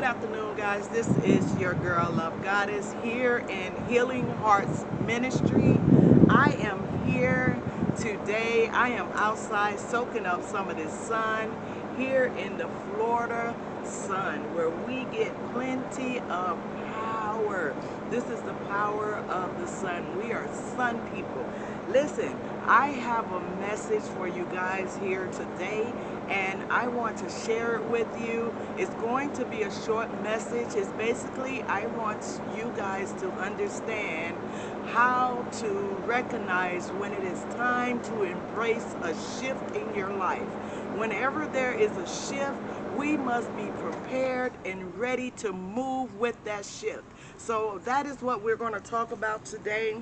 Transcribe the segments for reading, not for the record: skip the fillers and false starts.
Good afternoon, guys. This is your girl, Love Goddess, here in Healing Hearts Ministry. I am here today. I am outside soaking up some of this sun here in the Florida sun, where we get plenty of power. This is the power of the sun. We are sun people. Listen, I have a message for you guys here today, and I want to share it with you. It's going to be a short message. It's basically, I want you guys to understand how to recognize when it is time to embrace a shift in your life. Whenever there is a shift, we must be prepared and ready to move with that shift. So that is what we're going to talk about today.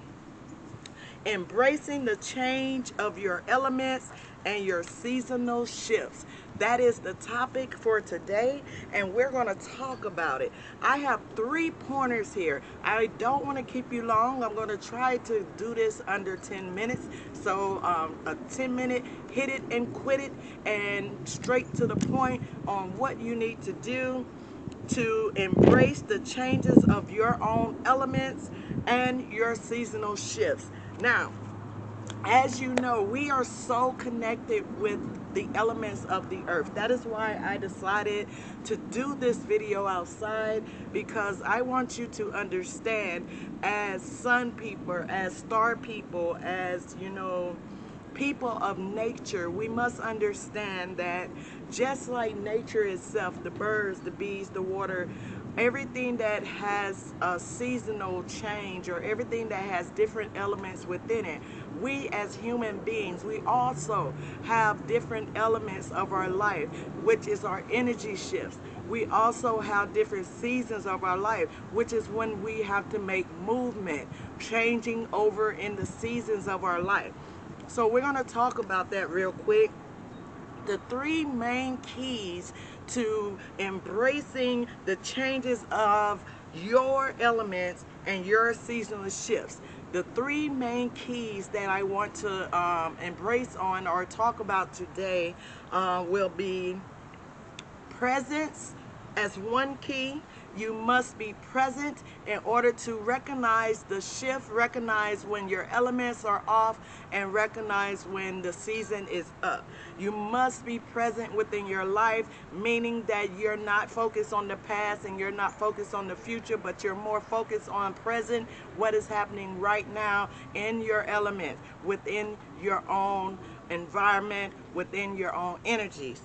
Embracing the change of your elements and your seasonal shifts. That is the topic for today, and we're going to talk about it. I have 3 pointers here. I don't want to keep you long. I'm going to try to do this under 10 minutes. So a 10-minute hit it and quit it, and straight to the point on what you need to do to embrace the changes of your own elements and your seasonal shifts. Now, as you know, we are so connected with the elements of the earth. That is why I decided to do this video outside, because I want you to understand, as sun people, as star people, as people of nature, we must understand that just like nature itself, the birds, the bees, the water, everything that has a seasonal change, or everything that has different elements within it, we as human beings, we also have different elements of our life, which is our energy shifts. We also have different seasons of our life, which is when we have to make movement, changing over in the seasons of our life. So we're going to talk about that real quick. The 3 main keys to embracing the changes of your elements and your seasonal shifts. The 3 main keys that I want to embrace on or talk about today will be presence as one key. You must be present in order to recognize the shift, recognize when your elements are off, and recognize when the season is up. You must be present within your life, meaning that you're not focused on the past and you're not focused on the future, but you're more focused on present, what is happening right now in your element, within your own environment, within your own energies.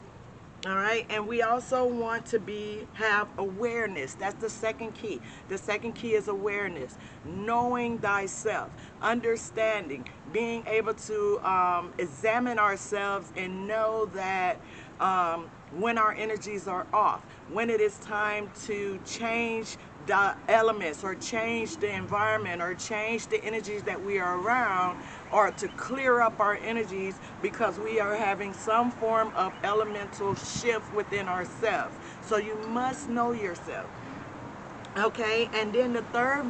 All right, and we also want to have awareness. That's the second key. The second key is awareness, knowing thyself, understanding, being able to examine ourselves and know that when our energies are off, when it is time to change the elements or change the environment or change the energies that we are around, or to clear up our energies because we are having some form of elemental shift within ourselves. So you must know yourself. Okay, and then the third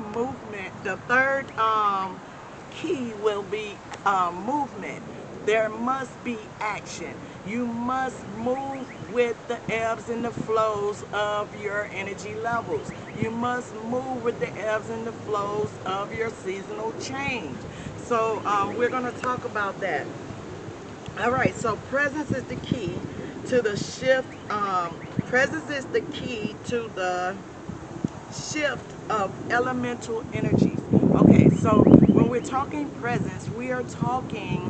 key will be movement. There must be action. You must move with the ebbs and the flows of your energy levels. You must move with the ebbs and the flows of your seasonal change. So we're going to talk about that. All right, so presence is the key to the shift. Presence is the key to the shift of elemental energies. Okay, so when we're talking presence, we are talking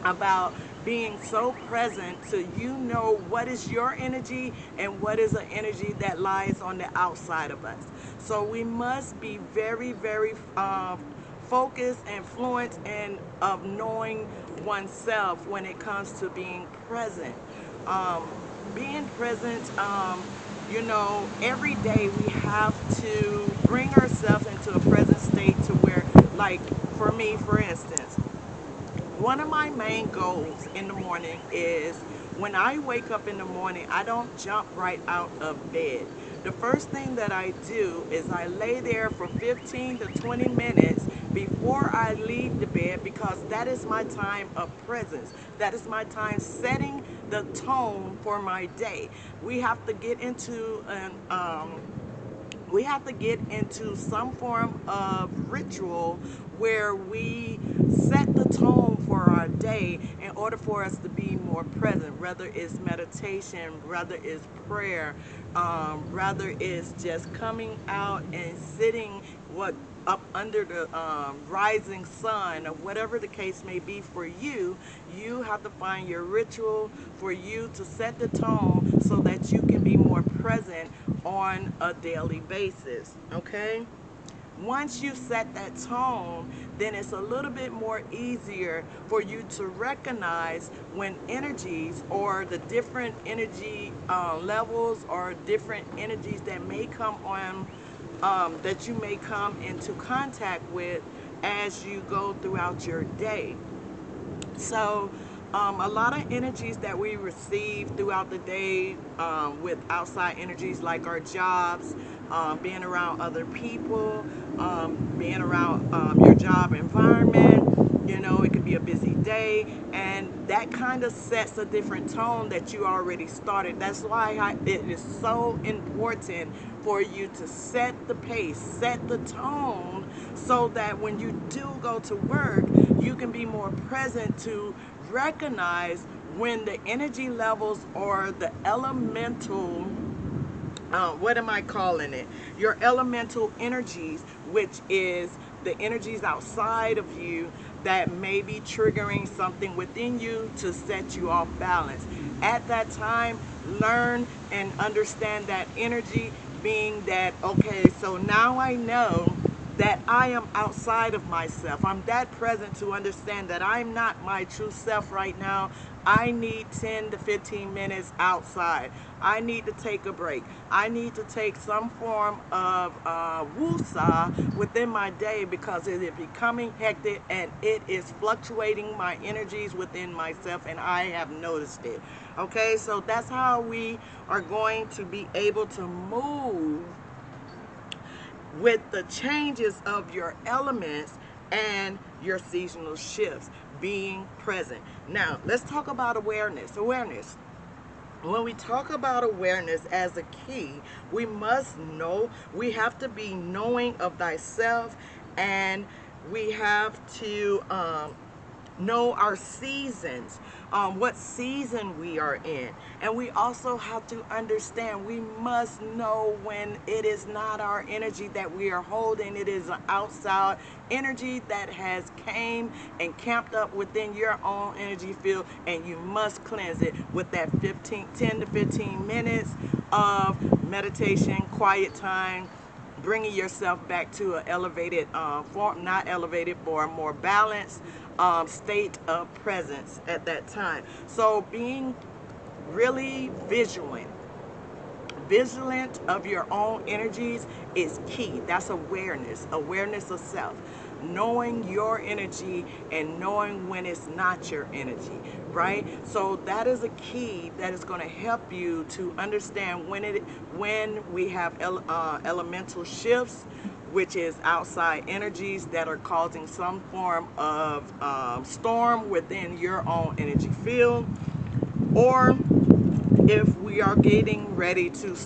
about being so present so you know what is your energy and what is an energy that lies on the outside of us. So we must be very, very focused and fluent and of knowing oneself when it comes to being present. Being present, every day we have to bring ourselves into a present state to where, like for me, for instance, one of my main goals in the morning is when I wake up in the morning, I don't jump right out of bed. The first thing that I do is I lay there for 15 to 20 minutes before I leave the bed, because that is my time of presence. That is my time setting the tone for my day. We have to get into some form of ritual where we set the tone for our day in order for us to be more present, whether it's meditation, whether it's prayer, rather it's just coming out and sitting up under the rising sun, or whatever the case may be for you. You have to find your ritual for you to set the tone so that you can be more present on a daily basis. Okay, once you set that tone, then it's a little bit more easier for you to recognize when energies or the different energy levels or different energies that may come on, that you may come into contact with as you go throughout your day. So, a lot of energies that we receive throughout the day, with outside energies like our jobs, being around other people, being around your job environment. You know, it could be a busy day, and that kind of sets a different tone that you already started. That's why it is so important for you to set the pace, set the tone, so that when you do go to work, you can be more present to recognize when the energy levels or the elemental, what am I calling it? Your elemental energies, which is the energies outside of you that may be triggering something within you to set you off balance. At that time, learn and understand that energy, being that, okay, so now I know that I am outside of myself. I'm that present to understand that I'm not my true self right now. I need 10 to 15 minutes outside. I need to take a break. I need to take some form of woosah within my day because it is becoming hectic and it is fluctuating my energies within myself, and I have noticed it. Okay, so that's how we are going to be able to move with the changes of your elements and your seasonal shifts, being present. Now, let's talk about awareness. When we talk about awareness as a key, we must know, we have to be knowing of thyself, and we have to know our seasons, what season we are in. And we also have to understand, we must know when it is not our energy that we are holding. It is an outside energy that has came and camped up within your own energy field, and you must cleanse it with that 10 to 15 minutes of meditation, quiet time, bringing yourself back to an elevated form, not elevated, but a more balanced state of presence at that time. So being really vigilant of your own energies is key. That's awareness of self, knowing your energy and knowing when it's not your energy, right? So that is a key that is going to help you to understand when we have elemental shifts, which is outside energies that are causing some form of storm within your own energy field, or if we are getting ready to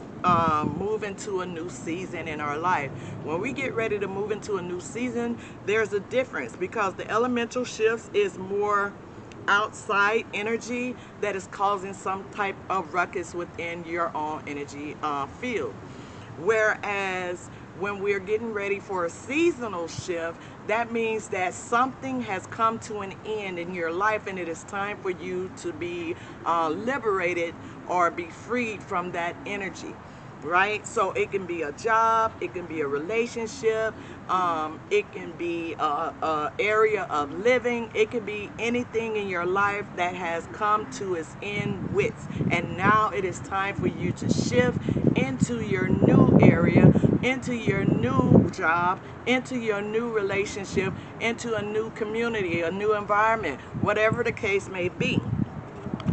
move into a new season in our life. When we get ready to move into a new season, there's a difference, because the elemental shifts is more outside energy that is causing some type of ruckus within your own energy field. Whereas when we're getting ready for a seasonal shift, that means that something has come to an end in your life, and it is time for you to be liberated or be freed from that energy, right? So it can be a job, it can be a relationship, it can be a area of living, it can be anything in your life that has come to its end width, and now it is time for you to shift into your new area, into your new job, into your new relationship, into a new community, a new environment, whatever the case may be.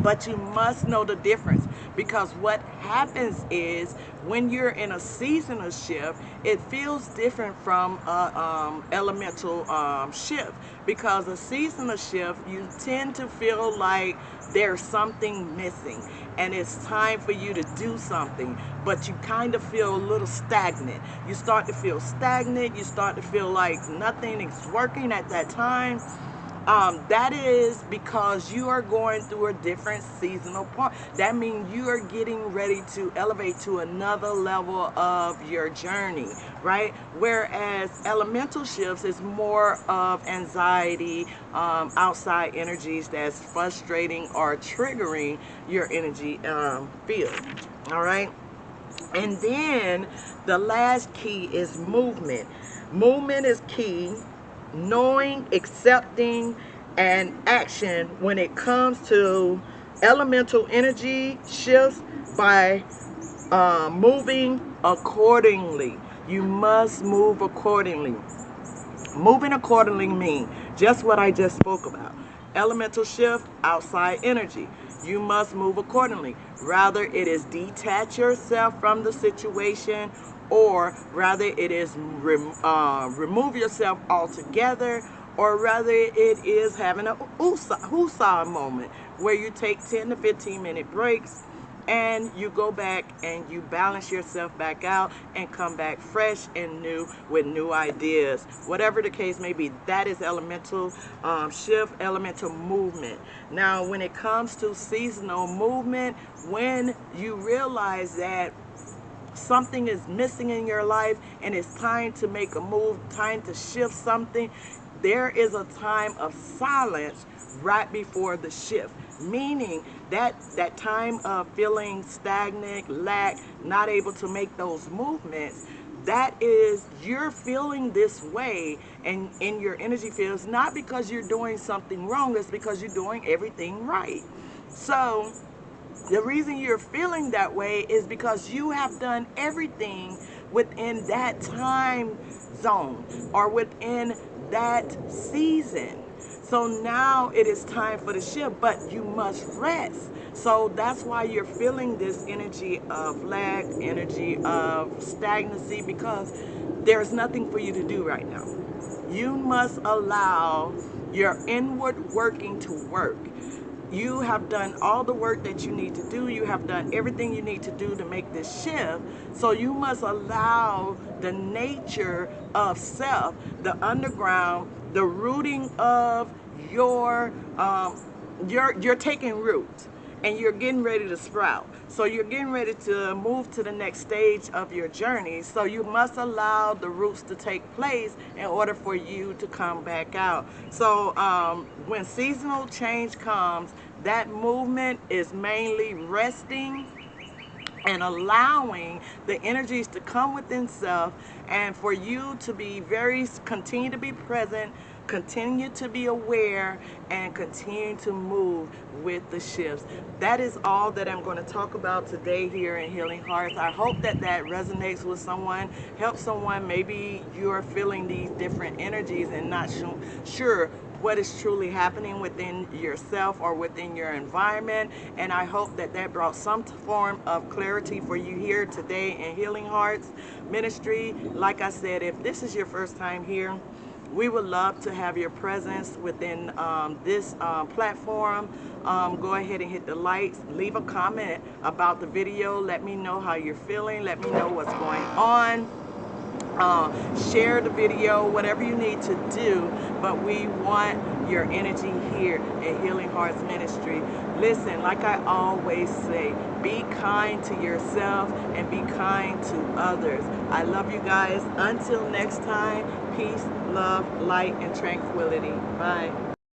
But you must know the difference, because what happens is when you're in a seasonal shift, it feels different from a elemental shift. Because a seasonal shift, you tend to feel like there's something missing and it's time for you to do something, but you kind of feel a little stagnant. You start to feel stagnant. You start to feel like nothing is working at that time. That is because you are going through a different seasonal part. That means you are getting ready to elevate to another level of your journey, right? Whereas elemental shifts is more of anxiety, outside energies that's frustrating or triggering your energy field. All right. And then the last key is movement. Movement is key. Knowing, accepting, and action when it comes to elemental energy shifts by moving accordingly. You must move accordingly. Moving accordingly means just what I just spoke about. Elemental shift, outside energy. You must move accordingly. Rather, it is detach yourself from the situation, or rather, it is remove yourself altogether, or rather, it is having a woosah moment where you take 10 to 15-minute breaks and you go back and you balance yourself back out and come back fresh and new with new ideas. Whatever the case may be, that is elemental shift, elemental movement. Now, when it comes to seasonal movement, when you realize that something is missing in your life and it's time to make a move, time to shift something, there is a time of silence right before the shift. Meaning that time of feeling stagnant, lack, not able to make those movements, that is, you're feeling this way and in your energy fields, not because you're doing something wrong, it's because you're doing everything right. So the reason you're feeling that way is because you have done everything within that time zone or within that season. So now it is time for the shift, but you must rest. So that's why you're feeling this energy of lack, energy of stagnancy, because there's nothing for you to do right now. You must allow your inward working to work. You have done all the work that you need to do. You have done everything you need to do to make this shift. So you must allow the nature of self, the underground, the rooting of you're taking root and you're getting ready to sprout. So you're getting ready to move to the next stage of your journey. So you must allow the roots to take place in order for you to come back out. So when seasonal change comes, that movement is mainly resting and allowing the energies to come within self, and for you to be continue to be present, continue to be aware, and continue to move with the shifts. That is all that I'm going to talk about today here in Healing Hearts. I hope that resonates with someone, helps someone. Maybe you're feeling these different energies and not sure what is truly happening within yourself or within your environment. And I hope that brought some form of clarity for you here today in Healing Hearts Ministry. Like I said, if this is your first time here, we would love to have your presence within this platform. Go ahead and hit the likes, leave a comment about the video. Let me know how you're feeling. Let me know what's going on. Share the video, whatever you need to do, but we want your energy here at Healing Hearts Ministry. Listen, like I always say, be kind to yourself and be kind to others. I love you guys. Until next time, peace, love, light, and tranquility. Bye.